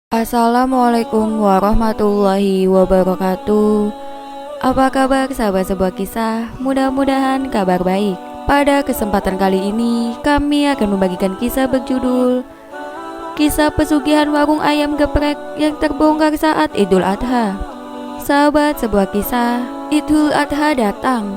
Assalamualaikum warahmatullahi wabarakatuh. Apa kabar sahabat sebuah kisah? Mudah-mudahan kabar baik. Pada kesempatan kali ini kami akan membagikan kisah berjudul Kisah Pesugihan Warung Ayam Geprek yang terbongkar saat Idul Adha. Sahabat sebuah kisah, Idul Adha datang.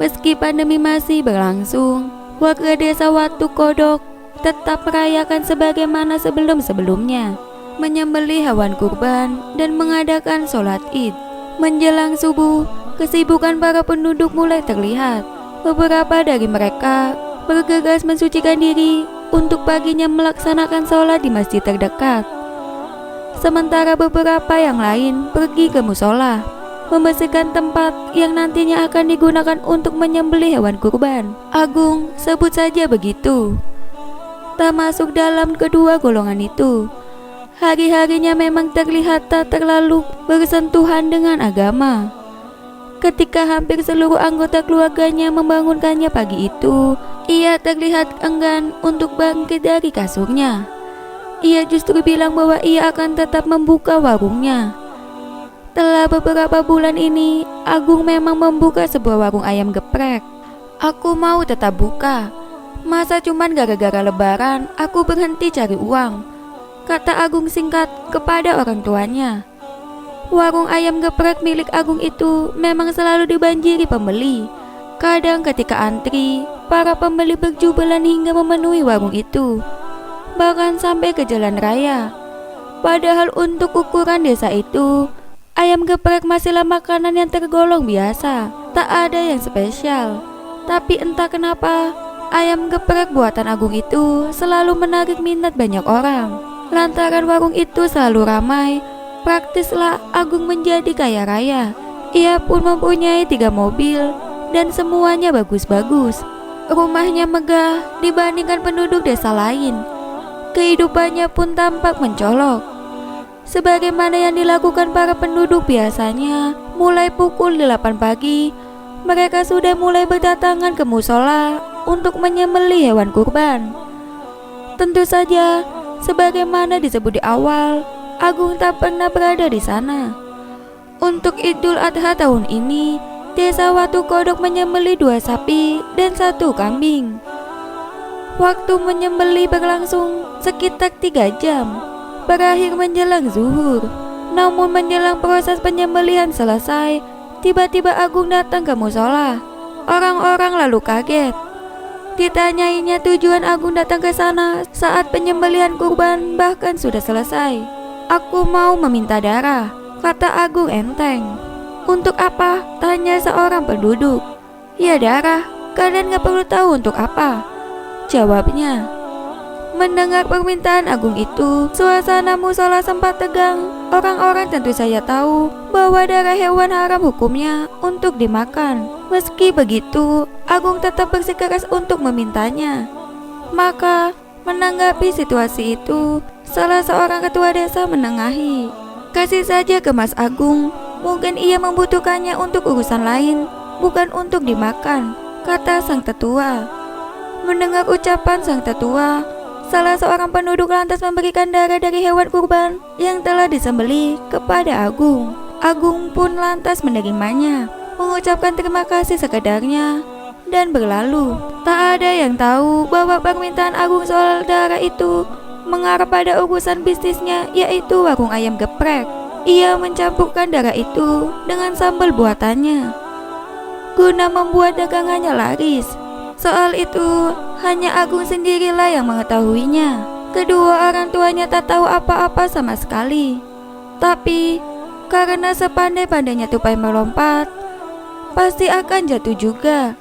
Meski pandemi masih berlangsung, warga desa Watu Kodok tetap merayakan sebagaimana sebelum-sebelumnya, menyembelih hewan kurban dan mengadakan sholat id. Menjelang subuh, kesibukan para penduduk mulai terlihat. Beberapa dari mereka bergegas mensucikan diri untuk paginya melaksanakan sholat di masjid terdekat. Sementara beberapa yang lain pergi ke musola, membersihkan tempat yang nantinya akan digunakan untuk menyembelih hewan kurban. Agung, sebut saja begitu, tak masuk dalam kedua golongan itu. Hari-harinya memang terlihat tak terlalu bersentuhan dengan agama. Ketika hampir seluruh anggota keluarganya membangunkannya pagi itu, ia terlihat enggan untuk bangkit dari kasurnya. Ia justru bilang bahwa ia akan tetap membuka warungnya. Telah beberapa bulan ini, Agung memang membuka sebuah warung ayam geprek. Aku mau tetap buka. Masa cuman gara-gara lebaran aku berhenti cari uang, kata Agung singkat kepada orang tuanya. Warung ayam geprek milik Agung itu memang selalu dibanjiri pembeli. Kadang ketika antri, para pembeli berjubelan hingga memenuhi warung itu, bahkan sampai ke jalan raya. Padahal untuk ukuran desa itu, ayam geprek masihlah makanan yang tergolong biasa, tak ada yang spesial. Tapi entah kenapa, ayam geprek buatan Agung itu selalu menarik minat banyak orang. Lantaran warung itu selalu ramai, praktislah Agung menjadi kaya raya. Ia pun mempunyai 3 mobil dan semuanya bagus-bagus. Rumahnya megah dibandingkan penduduk desa lain. Kehidupannya pun tampak mencolok. Sebagaimana yang dilakukan para penduduk biasanya, mulai pukul 8 pagi, mereka sudah mulai berdatangan ke musola untuk menyembelih hewan kurban. Tentu saja, sebagaimana disebut di awal, Agung tak pernah berada di sana. Untuk Idul Adha tahun ini, desa Watu Kodok menyembelih 2 sapi dan 1 kambing. Waktu menyembelih berlangsung sekitar 3 jam. Berakhir menjelang zuhur. Namun menjelang proses penyembelihan selesai, tiba-tiba Agung datang ke musola. Orang-orang lalu kaget. Ditanyainya tujuan Agung datang ke sana saat penyembelihan kurban bahkan sudah selesai. Aku mau meminta darah, kata Agung enteng. Untuk apa? Tanya seorang penduduk. Ya darah, kalian gak perlu tahu untuk apa, jawabnya. Mendengar permintaan Agung itu, suasana musola sempat tegang. Orang-orang tentu saja tahu bahwa darah hewan haram hukumnya untuk dimakan. Meski begitu, Agung tetap bersikeras untuk memintanya. Maka, menanggapi situasi itu, salah seorang ketua desa menengahi. Kasih saja ke Mas Agung, mungkin ia membutuhkannya untuk urusan lain, bukan untuk dimakan, kata sang tetua. Mendengar ucapan sang tetua, salah seorang penduduk lantas memberikan darah dari hewan kurban yang telah disembelih kepada Agung. Agung pun lantas menerimanya, mengucapkan terima kasih sekedarnya, dan berlalu. Tak ada yang tahu bahwa permintaan Agung soal darah itu mengarah pada urusan bisnisnya, yaitu warung ayam geprek. Ia mencampurkan darah itu dengan sambal buatannya guna membuat dagangannya laris. Soal itu, hanya Agung sendirilah yang mengetahuinya. Kedua orang tuanya tak tahu apa-apa sama sekali. Tapi, karena sepandai-pandainya tupai melompat, pasti akan jatuh juga.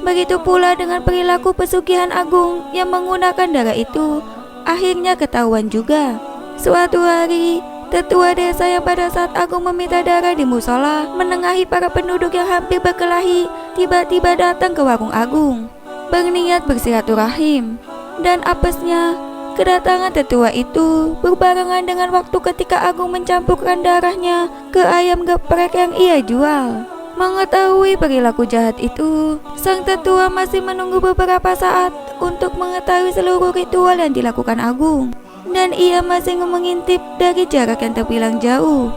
Begitu pula dengan perilaku pesugihan Agung yang menggunakan darah itu, akhirnya ketahuan juga. Suatu hari, tetua desa yang pada saat Agung meminta darah di musola menengahi para penduduk yang hampir berkelahi, tiba-tiba datang ke warung Agung, berniat bersilaturahim. Dan apesnya, kedatangan tetua itu berbarengan dengan waktu ketika Agung mencampurkan darahnya ke ayam geprek yang ia jual. Mengetahui perilaku jahat itu, sang tetua masih menunggu beberapa saat untuk mengetahui seluruh ritual yang dilakukan Agung. dan ia masih mengintip dari jarak yang terbilang jauh.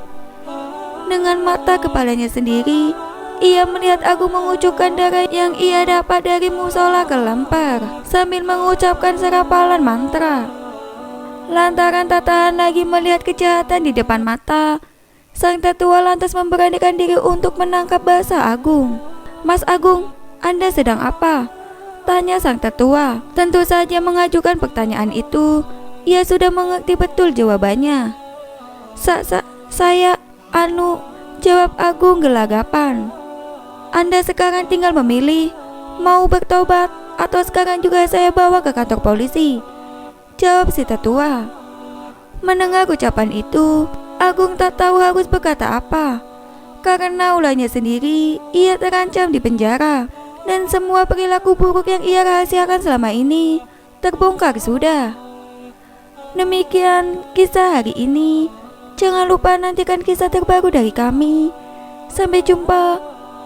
Dengan mata kepalanya sendiri, ia melihat Agung mengucurkan darah yang ia dapat dari musola ke lemper sambil mengucapkan serapalan mantra. Lantaran tak tahan lagi melihat kejahatan di depan mata, sang tetua lantas memberanikan diri untuk menangkap basah Agung. "Mas Agung, Anda sedang apa?" tanya sang tetua. Tentu saja mengajukan pertanyaan itu, ia sudah mengerti betul jawabannya. Saya, jawab Agung gelagapan. "Anda sekarang tinggal memilih, mau bertobat atau sekarang juga saya bawa ke kantor polisi," jawab si tetua. Mendengar ucapan itu, Agung tak tahu harus berkata apa. Karena ulahnya sendiri, ia terancam di penjara, dan semua perilaku buruk yang ia rahasiakan selama ini terbongkar sudah. Demikian kisah hari ini. Jangan lupa nantikan kisah terbaru dari kami. Sampai jumpa.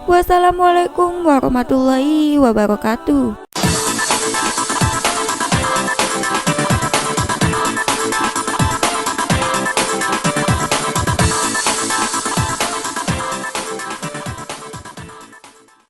Wassalamualaikum warahmatullahi wabarakatuh.